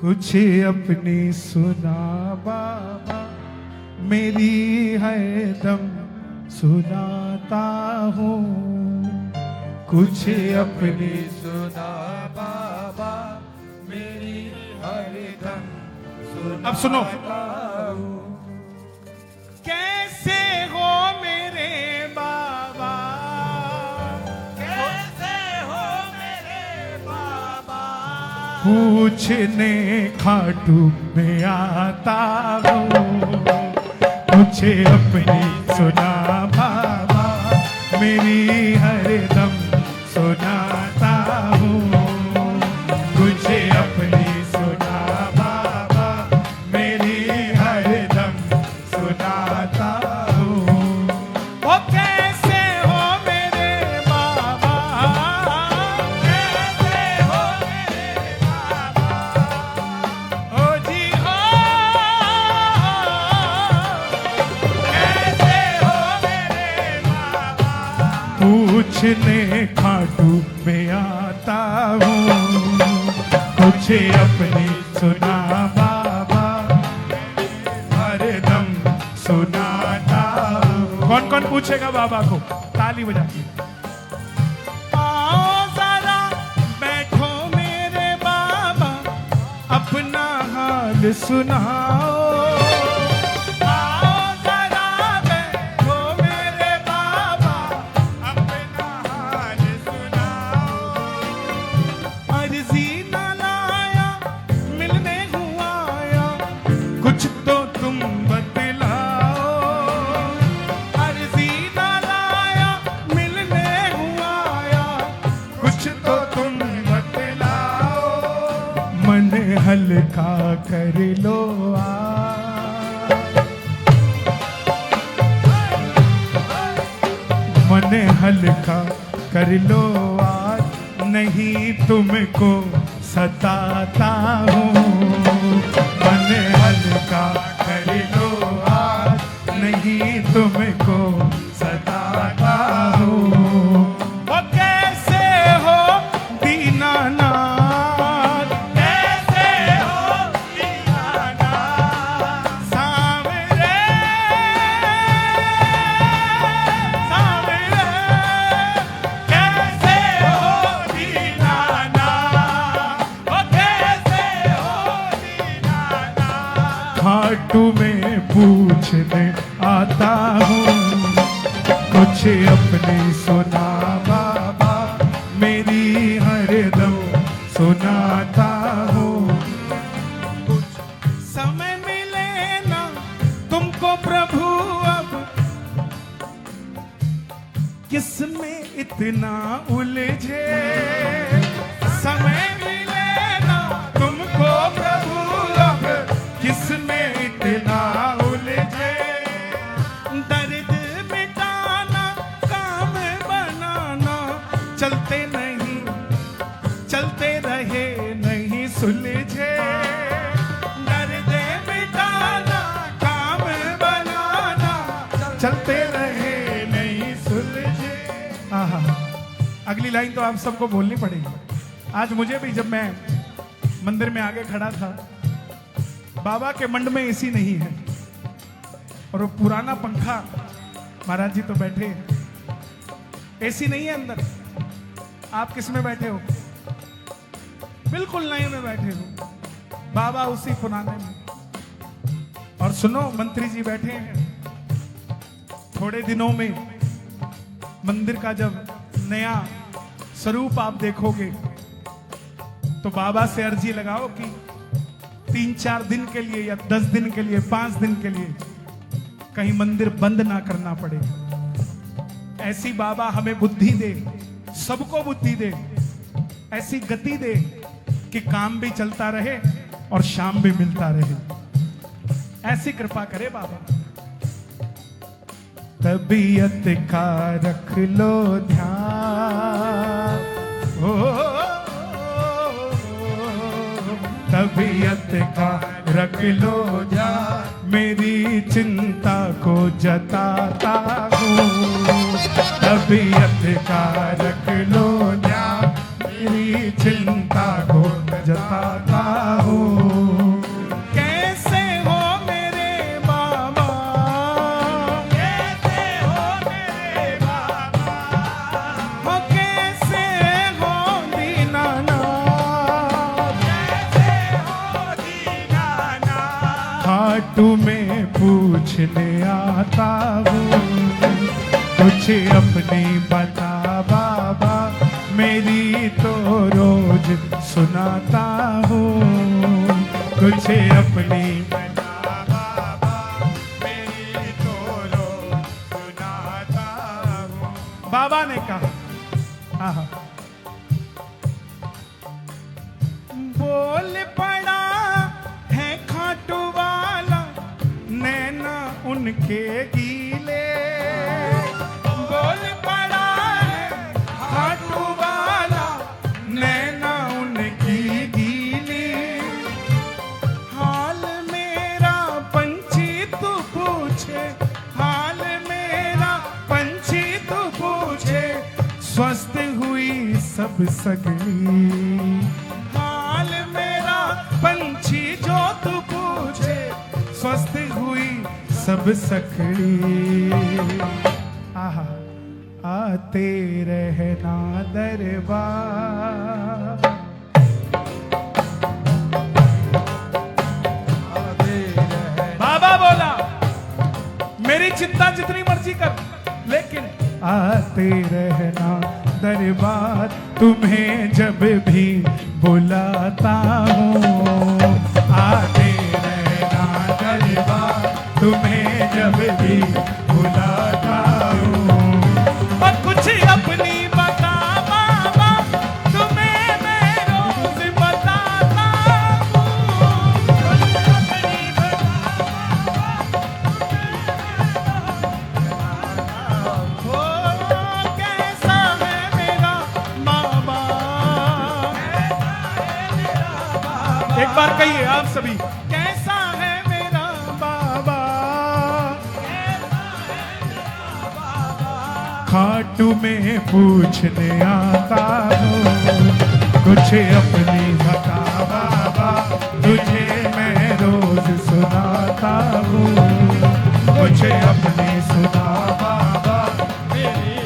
कुछ अपनी सुना बाबा, मेरी हरदम सुनाता हूँ। कुछ अपनी सुना बाबा, मेरी हरदम सुना। अब सुनो। हूँ। कैसे हो मेरे बाबा, कैसे हो मेरे बाबा, पूछने खाटू में आता हूँ। कुछ अपनी सुना बाबा, मेरी हरदम सुनाता हूँ। कुछ अपनी सुना बाबा, मेरी हरदम सुनाता हूँ। ओ कैसे हो मेरे बाबा, कैसे हो मेरे बाबा, ओ जी हो। कैसे हो मेरे बाबा, पूछने खाटू में आता हूँ। कुछ अपनी सुना बाबा, हरदम सुनाता हूँ। कौन कौन पूछेगा बाबा को? ताली बजा के। आओ जरा बैठो मेरे बाबा, अपना हाल सुनाओ। आओ जरा बैठो मेरे बाबा, अपना हाल सुनाओ। अर्जी न लाया, मिलने हुआ आया, कुछ तो तुम बतलाओ। अर्जी न लाया, मिलने हुआ आया, कुछ तो तुम बतलाओ। मन हल्का कर लो मन हल्का कर लो आज, नहीं तुमको सताता हूँ। मन हल्का कर लो आज, नहीं तुमको सताता हूँ। ओ कैसे हो दीनानाथ, कैसे हो दीवाना, सावरे सावरे, कैसे हो दीवाना, ओ कैसे हो दीवाना, खाटू में पूछने आता हूँ। कुछ अपनी सुना बाबा, मेरी हरदम सुनाता हूँ। समय मिले ना तुमको प्रभु अब, किसमें इतना उलझे। समय मिले ना तुमको प्रभु अब, किसमें इतना उलझे। दर्द मिटाना, काम बनाना, चलते नहीं, चलते रहे नहीं सुलझे। दर्द मिटाना, काम बनाना, चलते रहे नहीं सुलझे। आहा, अगली लाइन तो आप सबको बोलनी पड़ेगी। आज मुझे भी, जब मैं मंदिर में आगे खड़ा था, बाबा के मंड में एसी नहीं है और वो पुराना पंखा, महाराज जी तो बैठे हैं, एसी नहीं है अंदर। आप किस में बैठे हो? बिल्कुल नए में बैठे हो, बाबा उसी पुराने में। और सुनो, मंत्री जी बैठे हैं। थोड़े दिनों में मंदिर का जब नया स्वरूप आप देखोगे, तो बाबा से अर्जी लगाओ कि 3-4 दिन के लिए या 10 दिन के लिए, 5 दिन के लिए कहीं मंदिर बंद ना करना पड़े। ऐसी बाबा हमें बुद्धि दे, सबको बुद्धि दे, ऐसी गति दे कि काम भी चलता रहे और शाम भी मिलता रहे। ऐसी कृपा करे बाबा। तबीयत का रख लो ध्यान, तबीयत का रख लो ध्यान, मेरी चिंता को जताता हूँ। तबीयत का रख लो ध्यान, मेरी चिंता को जताता हूँ। खाटू में पूछने आता हूँ, कुछ अपनी बता बाबा, मेरी तो रोज सुनाता हूँ। कुछ अपनी बता बाबा, मेरी तो रोज सुनाता हूँ। बाबा ने कहा, आहा, बोल पड़ा है खाटू वाला, नैना उनके गीले। बोल पड़ा है खाटू वाला, नैना उनकी गीली। हाल मेरा पंछी तू पूछे, हाल मेरा पंछी तू पूछे, स्वस्थ हुई सब सगली। हाल मेरा पंछी जो तू पूछे, स्वस्थ हुई सब सखड़ी। आहा, आते रहना दरबार, बाबा बोला मेरी चिंता जितनी मर्जी कर, लेकिन आते रहना दरबार, तुम्हें जब भी बुलाता हूँ। आते रहना दरबार, तुम्हें जब भी बुलाता हूँ। और कुछ अपनी बता बाबा, तुम्हें मैं रोज बताता हूँ। कुछ अपनी बता बाबा, कैसा है मेरा बाबा। एक बार कहिए आप सभी, कैसा है मेरा बाबा। खाटू में पूछने आता हूँ, कुछ अपनी बता बाबा, तुझे मैं रोज सुनाता हूँ। कुछ अपनी सुना बाबा, मेरी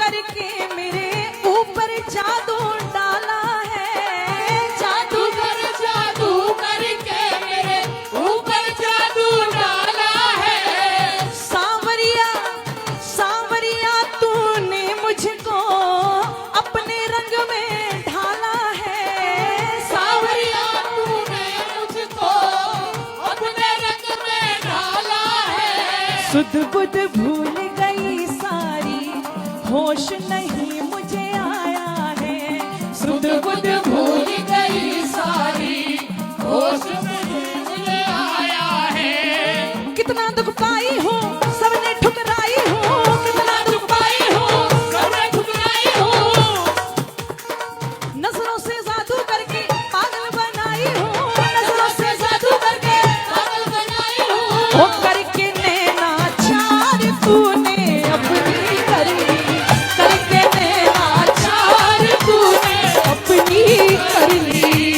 करके मेरे ऊपर जादू डाला है। जादू करके मेरे ऊपर जादू डाला है। सांवरिया सांवरिया तूने मुझको अपने रंग में ढाला है। सावरिया तूने मुझको अपने रंग में ढाला है। सुध बुध भूल गई सारी, होश नहीं मुझे आया है। सुध बुध भूल गई सारी, होश नहीं मुझे आया है। कितना दुख पाई